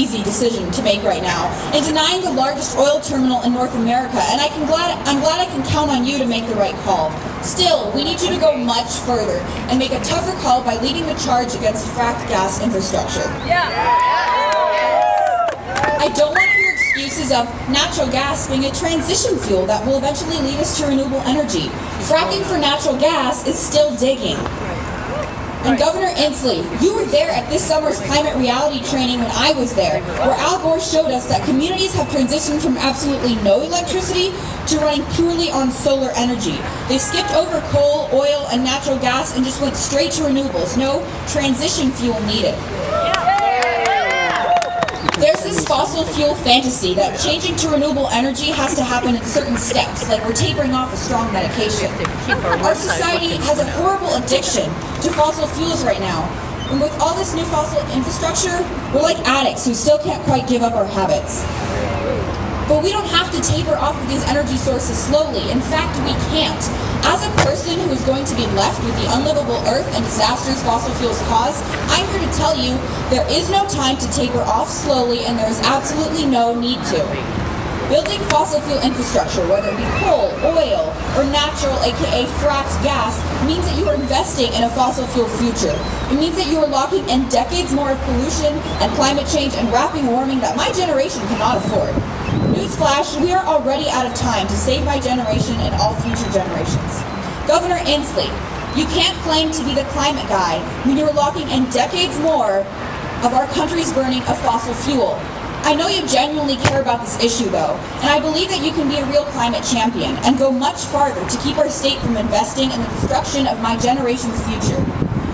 easy decision to make right now in denying the largest oil terminal in North America, and I'm glad I can count on you to make the right call. Still, we need you to go much further and make a tougher call by leading the charge against fracked gas infrastructure. I don't want to hear excuses of natural gas being a transition fuel that will eventually lead us to renewable energy. Fracking for natural gas is still digging. And Governor Inslee, you were there at this summer's climate reality training when I was there, where Al Gore showed us that communities have transitioned from absolutely no electricity to running purely on solar energy. They skipped over coal, oil, and natural gas and just went straight to renewables. No transition fuel needed. There's this fossil fuel fantasy that changing to renewable energy has to happen in certain steps, like we're tapering off a strong medication. Our society has a horrible addiction to fossil fuels right now, and with all this new fossil infrastructure, we're like addicts who still can't quite give up our habits. But we don't have to taper off of these energy sources slowly. In fact, we can't. As a person who is going to be left with the unlivable earth and disasters fossil fuels cause, I'm here to tell you there is no time to taper off slowly, and there is absolutely no need to. Building fossil fuel infrastructure, whether it be coal, oil, or natural, aka fracked gas, means that you are investing in a fossil fuel future. It means that you are locking in decades more of pollution and climate change and rapid warming that my generation cannot afford. Newsflash, we are already out of time to save my generation and all future generations. Governor Inslee, you can't claim to be the climate guy when you're locking in decades more of our country's burning of fossil fuel. I know you genuinely care about this issue though, and I believe that you can be a real climate champion and go much farther to keep our state from investing in the destruction of my generation's future.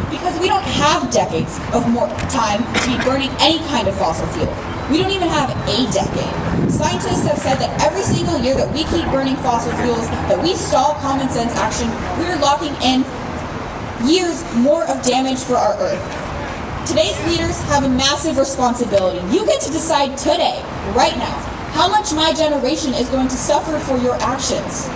Because we don't have decades of more time to be burning any kind of fossil fuel. We don't even have a decade. Scientists have said that every single year that we keep burning fossil fuels, that we stall common sense action, we are locking in years more of damage for our Earth. Today's leaders have a massive responsibility. You get to decide today, right now, how much my generation is going to suffer for your actions.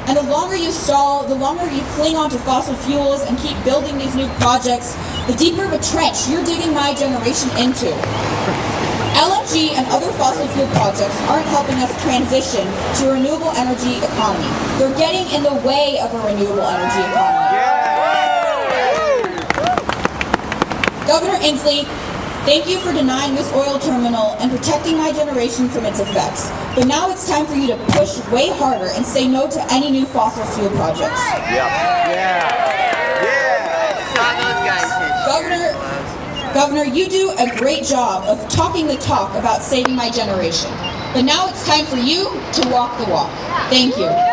And the longer you stall, the longer you cling onto fossil fuels and keep building these new projects, the deeper of a trench you're digging my generation into. LNG and other fossil fuel projects aren't helping us transition to a renewable energy economy. They're getting in the way of a renewable energy economy. Governor Inslee, thank you for denying this oil terminal and protecting my generation from its effects. But now it's time for you to push way harder and say no to any new fossil fuel projects. Governor, you do a great job of talking the talk about saving my generation. But now it's time for you to walk the walk. Thank you.